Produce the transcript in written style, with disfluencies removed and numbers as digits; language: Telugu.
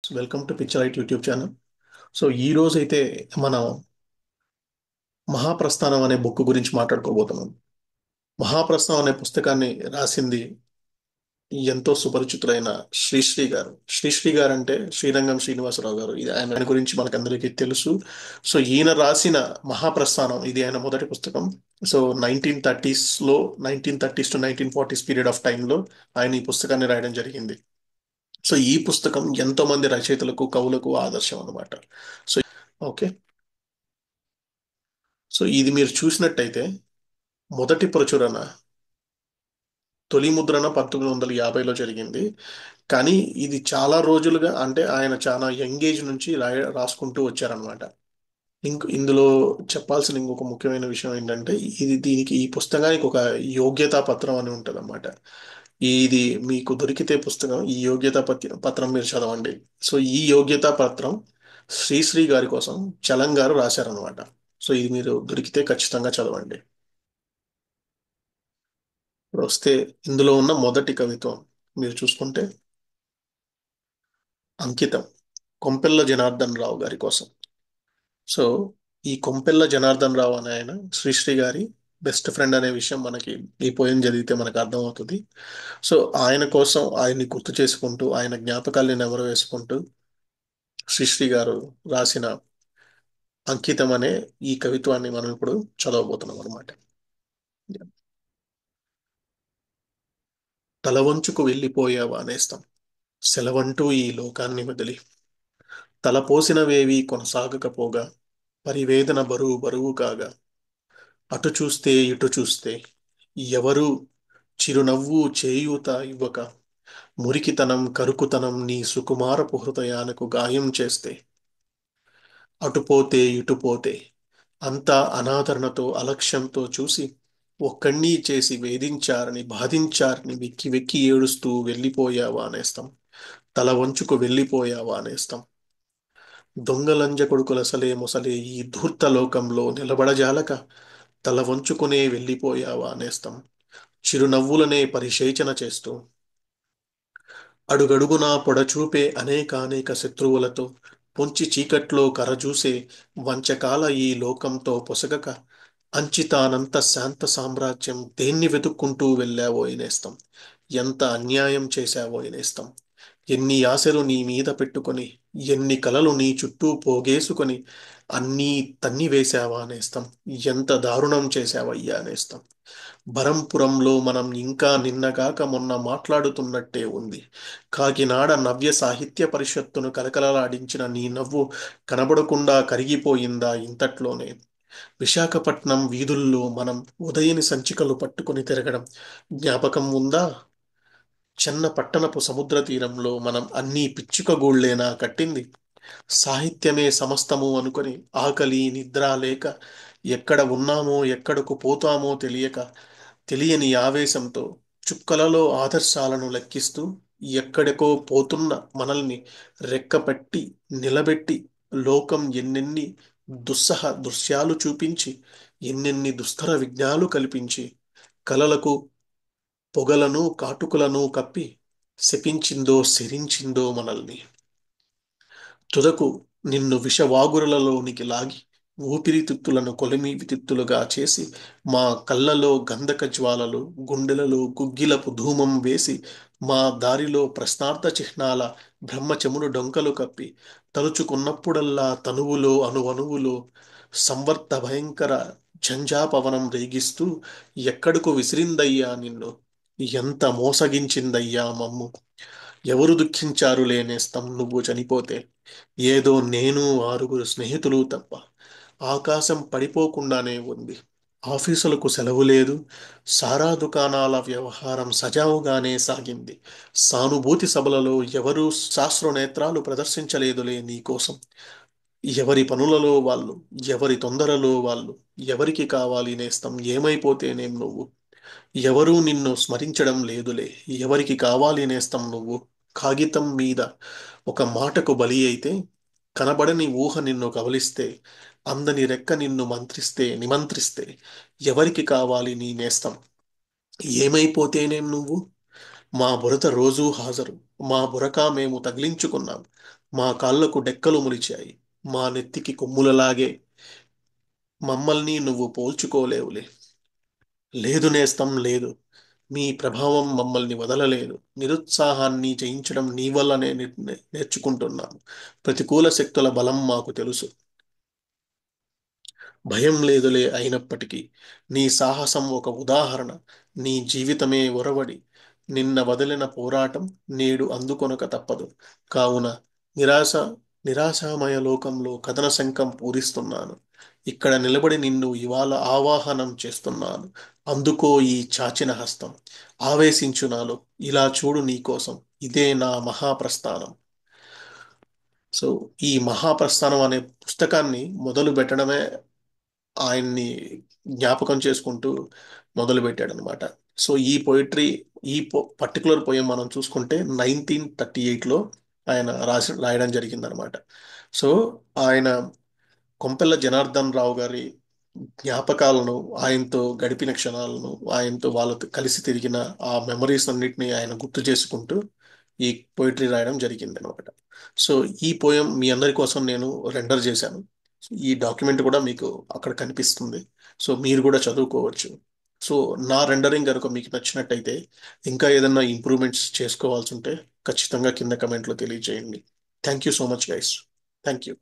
వెల్కమ్ టు పిక్చరైట్ యూట్యూబ్ ఛానల్. సో ఈ రోజు అయితే మనం మహాప్రస్థానం అనే బుక్ గురించి మాట్లాడుకోబోతున్నాం. మహాప్రస్థానం అనే పుస్తకాన్ని రాసింది ఎంతో సుపరిచితులైన శ్రీశ్రీ గారు. శ్రీశ్రీ గారు అంటే శ్రీరంగం శ్రీనివాసరావు గారు. ఇది ఆయన గురించి మనకందరికీ తెలుసు. సో ఈయన రాసిన మహాప్రస్థానం ఇది ఆయన మొదటి పుస్తకం. So 1930s to 1940s period of టైంలో ఆయన ఈ పుస్తకాన్ని రాయడం జరిగింది. సో ఈ పుస్తకం ఎంతో మంది రచయితలకు కవులకు ఆదర్శం అన్నమాట. So okay. సో ఇది మీరు చూసినట్టయితే మొదటి ప్రచురణ తొలి ముద్రణ 1950లో జరిగింది. కానీ ఇది చాలా రోజులుగా అంటే ఆయన చాలా యంగ్ ఏజ్ నుంచి రాసుకుంటూ వచ్చారనమాట. ఇందులో చెప్పాల్సిన ఇంకొక ముఖ్యమైన విషయం ఏంటంటే దీనికి ఈ పుస్తకానికి ఒక యోగ్యతా పత్రం అని ఉంటుంది అనమాట. ఇది మీకు దొరికితే పుస్తకం ఈ పత్రం మీరు చదవండి. సో ఈ యోగ్యతా పత్రం శ్రీశ్రీ గారి కోసం చలం గారు రాశారనమాట. సో ఇది మీరు దొరికితే ఖచ్చితంగా చదవండి. ఇప్పుడు వస్తే ఇందులో ఉన్న మొదటి కవిత్వం మీరు చూసుకుంటే అంకితం కొంపెల్ల జనార్దన్ రావు గారి కోసం. సో ఈ కొంపెల్ల జనార్దన్ రావు అనే ఆయన శ్రీశ్రీ గారి బెస్ట్ ఫ్రెండ్ అనే విషయం మనకి ఈ పోయం చదివితే మనకు అర్థమవుతుంది. సో ఆయన కోసం ఆయన్ని గుర్తు చేసుకుంటూ ఆయన జ్ఞాపకాల్ని నెమరు వేసుకుంటూ శ్రీశ్రీ గారు రాసిన అంకితం అనే ఈ కవిత్వాన్ని మనం ఇప్పుడు చదవబోతున్నాం అనమాట. తలవంచుకు వెళ్ళిపోయావా నేస్తం, సెలవంటూ ఈ లోకాన్ని వదిలి, తలపోసినవేవి కొనసాగకపోగా, పరివేదన బరువు బరువు కాగా, అటు చూస్తే ఇటు చూస్తే ఎవరు చిరునవ్వు చేయూత ఇవ్వక, మురికితనం కరుకుతనం నీ సుకుమారపు హృదయాలకు గాయం చేస్తే, అటుపోతే ఇటుపోతే అంతా అనాదరణతో అలక్ష్యంతో చూసి ఒక్కణ్ణి చేసి వేధించారని బాధించారని వెక్కి వెక్కి ఏడుస్తూ వెళ్ళిపోయావా నేస్తం, తల వంచుకు వెళ్ళిపోయావా నేస్తం. దొంగలంజ కొడుకులసలే మొసలే ఈ ధూర్త లోకంలో నిలబడజాలక తల వంచుకునే వెళ్ళిపోయావా నేస్తం. చిరునవ్వులనే పరిశేచన చేస్తూ అడుగడుగునా పొడచూపే అనేకానేక శత్రువులతో పొంచి చీకట్లో కరజూసే వంచకాల ఈ లోకంతో పొసగక అంచితానంత శాంత సామ్రాజ్యం దేన్ని వెతుక్కుంటూ వెళ్ళావో నేస్తం. ఎంత అన్యాయం చేశావో నేస్తం. ఎన్ని ఆశలు నీ మీద పెట్టుకొని ఎన్ని కలలు నీ చుట్టూ పోగేసుకొని అన్నీ తన్ని వేశావా నేస్తం. ఎంత దారుణం చేశావయ్యా నేస్తం. బరంపురంలో మనం ఇంకా నిన్నగాక మొన్న మాట్లాడుతున్నట్టే ఉంది. కాకినాడ నవ్య సాహిత్య పరిషత్తును కలకలలాడించిన నీ నవ్వు కనబడకుండా కరిగిపోయిందా ఇంతట్లోనే. విశాఖపట్నం వీధుల్లో మనం ఉదయని సంచికలు పట్టుకొని తిరగడం జ్ఞాపకం ఉందా. చిన్న పట్టణపు సముద్ర తీరంలో మనం అన్నీ పిచ్చుక గూళ్ళేనా కట్టింది. సాహిత్యమే సమస్తము అనుకొని ఆకలి నిద్ర లేక ఎక్కడ ఉన్నామో ఎక్కడకు పోతామో తెలియక తెలియని ఆవేశంతో చుక్కలలో ఆదర్శాలను లెక్కిస్తూ ఎక్కడికో పోతున్న మనల్ని రెక్కపెట్టి నిలబెట్టి లోకం ఎన్నెన్ని దుస్సహ దృశ్యాలు చూపించి ఎన్నెన్ని దుస్తర విఘ్నాలు కల్పించి కలలకు పొగలను కాటుకలను కప్పి శపించిందో శరించిందో మనల్ని. తుదకు నిన్ను విషవాగురులలోనికి లాగి ఊపిరితిత్తులను కొలిమితిత్తులుగా చేసి మా కళ్ళలో గంధక జ్వాలలు గుండెలలో గుగ్గిలపు ధూమం వేసి మా దారిలో ప్రశ్నార్థ చిహ్నాల బ్రహ్మచమును డొంకలు కప్పి తలుచుకున్నప్పుడల్లా తనువులో అణువణువులో సంవర్త భయంకర ఝంఝాపవనం రేగిస్తూ ఎక్కడకు విసిరిందయ్యా నిన్ను, ఎంత మోసగించిందయ్యా మమ్ము. ఎవరు దుఃఖించారు లేనేస్తం నువ్వు చనిపోతే, ఏదో నేను ఆరుగురు స్నేహితులు తప్ప. ఆకాశం పడిపోకుండానే ఉంది. ఆఫీసులకు సెలవు లేదు. సారా దుకాణాల వ్యవహారం సజావుగానే సాగింది. సానుభూతి సభలలో ఎవరూ శాస్త్రనేత్రాలు ప్రదర్శించలేదులే నీకోసం. ఎవరి పనులలో వాళ్ళు, ఎవరి తొందరలో వాళ్ళు, ఎవరికి కావాలి నేస్తం ఏమైపోతేనేం నువ్వు. ఎవరూ నిన్ను స్మరించడం లేదులే, ఎవరికి కావాలి నేస్తం నువ్వు. కాగితం మీద ఒక మాటకు బలి అయితే, కనబడని ఊహ నిన్ను కబలిస్తే, అందని రెక్క నిన్ను నిమంత్రిస్తే ఎవరికి కావాలి నీ నేస్తం. ఏమైపోతేనేం నువ్వు. మా బురద రోజూ హాజరు, మా బురక మేము తగిలించుకున్నాం. మా కాళ్ళకు డెక్కలు మొలిచాయి, మా నెత్తికి కొమ్ములలాగే మమ్మల్ని నువ్వు పోల్చుకోలేవులే. లేదు నేస్తం లేదు. మీ ప్రభావం మమ్మల్ని వదలలేదు. నిరుత్సాహాన్ని జయించడం నీ వల్లనే నేర్చుకుంటున్నాము. ప్రతికూల శక్తుల బలం మాకు తెలుసు. భయం లేదులే అయినప్పటికీ. నీ సాహసం ఒక ఉదాహరణ. నీ జీవితమే ఒరవడి. నిన్న వదిలిన పోరాటం నేడు అందుకొనక తప్పదు. కావున నిరాశ నిరాశామయ లోకంలో కథన శంఖం పూరిస్తున్నాను. ఇక్కడ నిలబడి నిన్ను ఇవాళ ఆవాహనం చేస్తున్నాను. అందుకో ఈ చాచిన హస్తం. ఆవేశించు నాలో. ఇలా చూడు నీకోసం. ఇదే నా మహాప్రస్థానం. సో ఈ మహాప్రస్థానం అనే పుస్తకాన్ని మొదలు పెట్టడమే ఆయన్ని జ్ఞాపకం చేసుకుంటూ మొదలు పెట్టాడు అనమాట. సో ఈ పోయిటరీ, ఈ పర్టికులర్ పోయం మనం చూసుకుంటే 1938లో ఆయన రాయడం జరిగిందనమాట. సో ఆయన కొంపెల్ల జనార్దన్ రావు గారి జ్ఞాపకాలను, ఆయనతో గడిపిన క్షణాలను, ఆయనతో వాళ్ళతో కలిసి తిరిగిన ఆ మెమరీస్ అన్నిటిని ఆయన గుర్తు చేసుకుంటూ ఈ పోయిటరీ రాయడం జరిగింది అనమాట. సో ఈ పోయం మీ అందరి కోసం నేను రెండర్ చేశాను. ఈ డాక్యుమెంట్ కూడా మీకు అక్కడ కనిపిస్తుంది. సో మీరు కూడా చదువుకోవచ్చు. సో నా రెండరింగ్ కనుక మీకు నచ్చినట్టయితే, ఇంకా ఏదైనా ఇంప్రూవ్మెంట్స్ చేసుకోవాల్సి ఉంటే ఖచ్చితంగా కింద కమెంట్లో తెలియజేయండి. Thank you so much guys. Thank you.